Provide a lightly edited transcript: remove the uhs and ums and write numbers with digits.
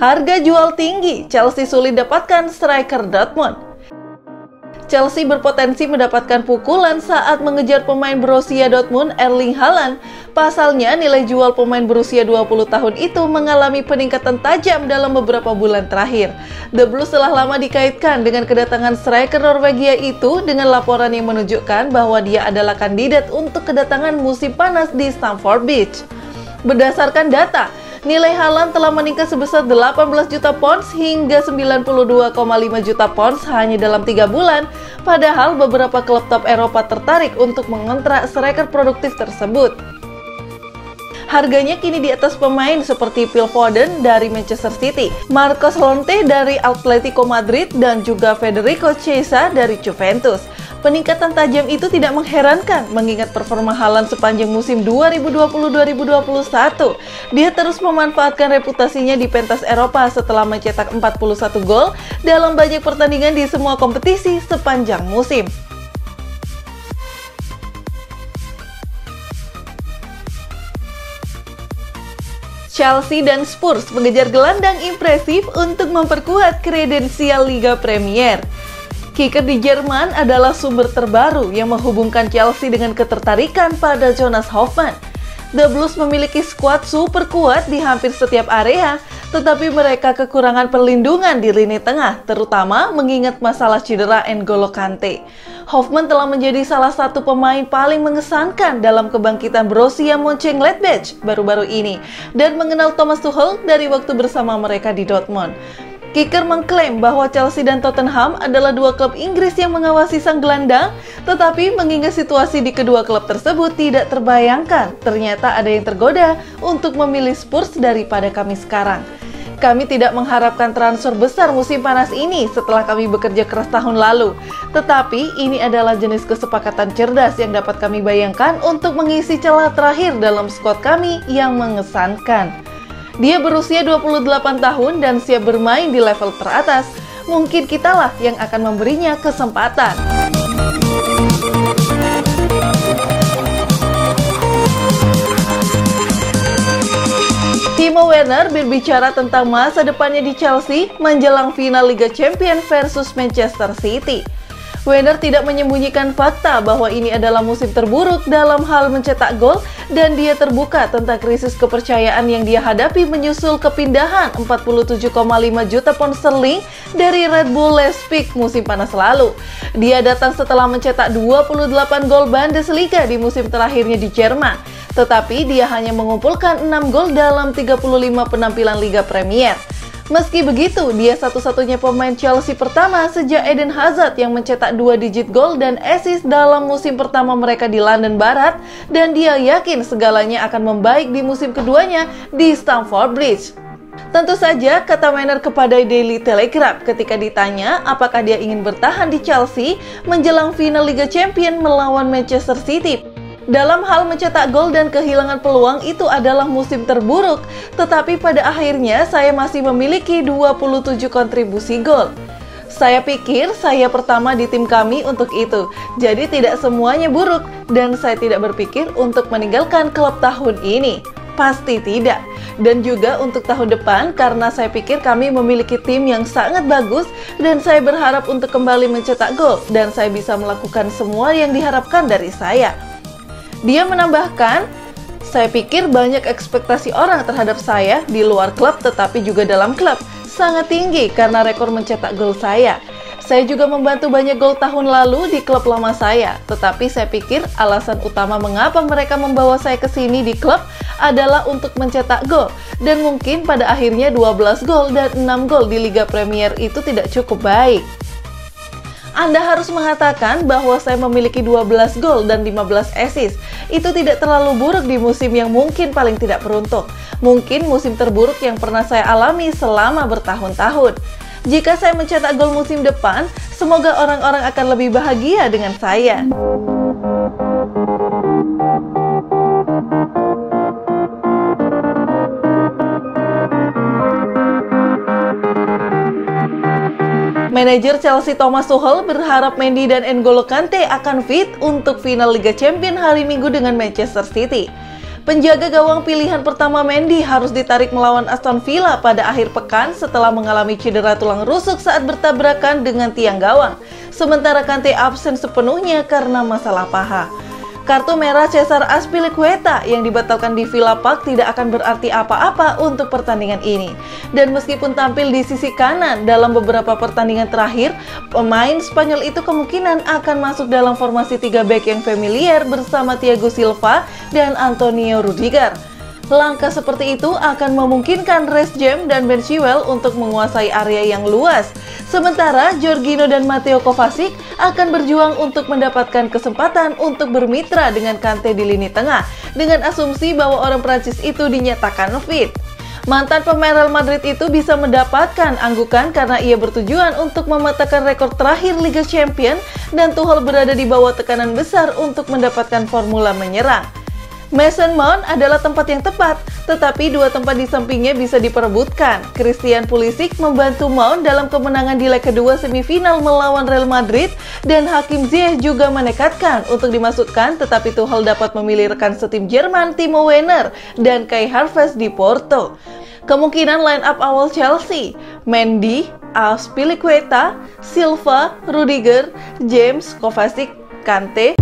Harga jual tinggi, Chelsea sulit dapatkan striker Dortmund. Chelsea berpotensi mendapatkan pukulan saat mengejar pemain Borussia Dortmund Erling Haaland. Pasalnya, nilai jual pemain berusia 20 tahun itu mengalami peningkatan tajam dalam beberapa bulan terakhir. The Blues telah lama dikaitkan dengan kedatangan striker Norwegia itu dengan laporan yang menunjukkan bahwa dia adalah kandidat untuk kedatangan musim panas di Stamford Bridge. Berdasarkan data, nilai Haaland telah meningkat sebesar 18 juta pounds hingga 92,5 juta pounds hanya dalam 3 bulan, padahal beberapa klub top Eropa tertarik untuk mengontrak striker produktif tersebut. Harganya kini di atas pemain seperti Phil Foden dari Manchester City, Marcos Llorente dari Atletico Madrid, dan juga Federico Chiesa dari Juventus. Peningkatan tajam itu tidak mengherankan mengingat performa Haaland sepanjang musim 2020-2021. Dia terus memanfaatkan reputasinya di pentas Eropa setelah mencetak 41 gol dalam banyak pertandingan di semua kompetisi sepanjang musim. Chelsea dan Spurs mengejar gelandang impresif untuk memperkuat kredensial Liga Premier. Kicker di Jerman adalah sumber terbaru yang menghubungkan Chelsea dengan ketertarikan pada Jonas Hofmann. The Blues memiliki skuad super kuat di hampir setiap area, tetapi mereka kekurangan perlindungan di lini tengah, terutama mengingat masalah cedera N'Golo Kante. Hofmann telah menjadi salah satu pemain paling mengesankan dalam kebangkitan Borussia Mönchengladbach baru-baru ini, dan mengenal Thomas Tuchel dari waktu bersama mereka di Dortmund. Kicker mengklaim bahwa Chelsea dan Tottenham adalah dua klub Inggris yang mengawasi sang gelandang, tetapi mengingat situasi di kedua klub tersebut tidak terbayangkan, ternyata ada yang tergoda untuk memilih Spurs daripada kami sekarang. Kami tidak mengharapkan transfer besar musim panas ini setelah kami bekerja keras tahun lalu, tetapi ini adalah jenis kesepakatan cerdas yang dapat kami bayangkan untuk mengisi celah terakhir dalam skuad kami yang mengesankan. Dia berusia 28 tahun dan siap bermain di level teratas. Mungkin kitalah yang akan memberinya kesempatan. Timo Werner berbicara tentang masa depannya di Chelsea menjelang final Liga Champions versus Manchester City. Werner tidak menyembunyikan fakta bahwa ini adalah musim terburuk dalam hal mencetak gol, dan dia terbuka tentang krisis kepercayaan yang dia hadapi menyusul kepindahan 47,5 juta pound sterling dari Red Bull Leipzig musim panas lalu. Dia datang setelah mencetak 28 gol Bundesliga di musim terakhirnya di Jerman, tetapi dia hanya mengumpulkan 6 gol dalam 35 penampilan Liga Premier. Meski begitu, dia satu-satunya pemain Chelsea pertama sejak Eden Hazard yang mencetak 2 digit gol dan assist dalam musim pertama mereka di London Barat, dan dia yakin segalanya akan membaik di musim keduanya di Stamford Bridge. Tentu saja, kata Werner kepada Daily Telegraph ketika ditanya apakah dia ingin bertahan di Chelsea menjelang final Liga Champions melawan Manchester City. Dalam hal mencetak gol dan kehilangan peluang, itu adalah musim terburuk, tetapi pada akhirnya saya masih memiliki 27 kontribusi gol. Saya pikir saya pertama di tim kami untuk itu, jadi tidak semuanya buruk, dan saya tidak berpikir untuk meninggalkan klub tahun ini. Pasti tidak. Dan juga untuk tahun depan, karena saya pikir kami memiliki tim yang sangat bagus, dan saya berharap untuk kembali mencetak gol, dan saya bisa melakukan semua yang diharapkan dari saya. Dia menambahkan, saya pikir banyak ekspektasi orang terhadap saya di luar klub tetapi juga dalam klub. Sangat tinggi karena rekor mencetak gol saya. Saya juga membantu banyak gol tahun lalu di klub lama saya. Tetapi saya pikir alasan utama mengapa mereka membawa saya ke sini di klub adalah untuk mencetak gol. Dan mungkin pada akhirnya 12 gol dan 6 gol di Liga Premier itu tidak cukup baik. Anda harus mengatakan bahwa saya memiliki 12 gol dan 15 assist. Itu tidak terlalu buruk di musim yang mungkin paling tidak beruntung. Mungkin musim terburuk yang pernah saya alami selama bertahun-tahun. Jika saya mencetak gol musim depan, semoga orang-orang akan lebih bahagia dengan saya. Manajer Chelsea Thomas Tuchel berharap Mendy dan N'Golo Kante akan fit untuk final Liga Champions hari Minggu dengan Manchester City. Penjaga gawang pilihan pertama Mendy harus ditarik melawan Aston Villa pada akhir pekan setelah mengalami cedera tulang rusuk saat bertabrakan dengan tiang gawang. Sementara Kante absen sepenuhnya karena masalah paha. Kartu merah Cesar Azpilicueta yang dibatalkan di Villa Park tidak akan berarti apa-apa untuk pertandingan ini. Dan meskipun tampil di sisi kanan dalam beberapa pertandingan terakhir, pemain Spanyol itu kemungkinan akan masuk dalam formasi 3 back yang familiar bersama Thiago Silva dan Antonio Rudiger. Langkah seperti itu akan memungkinkan Reece James dan Ben Chilwell untuk menguasai area yang luas. Sementara Jorginho dan Mateo Kovacic akan berjuang untuk mendapatkan kesempatan untuk bermitra dengan Kante di lini tengah, dengan asumsi bahwa orang Prancis itu dinyatakan fit. Mantan pemain Real Madrid itu bisa mendapatkan anggukan karena ia bertujuan untuk mematahkan rekor terakhir Liga Champions dan Tuchel berada di bawah tekanan besar untuk mendapatkan formula menyerang. Mason Mount adalah tempat yang tepat, tetapi dua tempat di sampingnya bisa diperebutkan. Christian Pulisic membantu Mount dalam kemenangan di leg kedua semifinal melawan Real Madrid, dan Hakim Ziyech juga menekatkan untuk dimasukkan, tetapi Tuchel dapat memilih rekan setim Jerman Timo Werner dan Kai Havertz di Porto. Kemungkinan line up awal Chelsea: Mendy, Azpilicueta, Silva, Rudiger, James, Kovacic, Kante.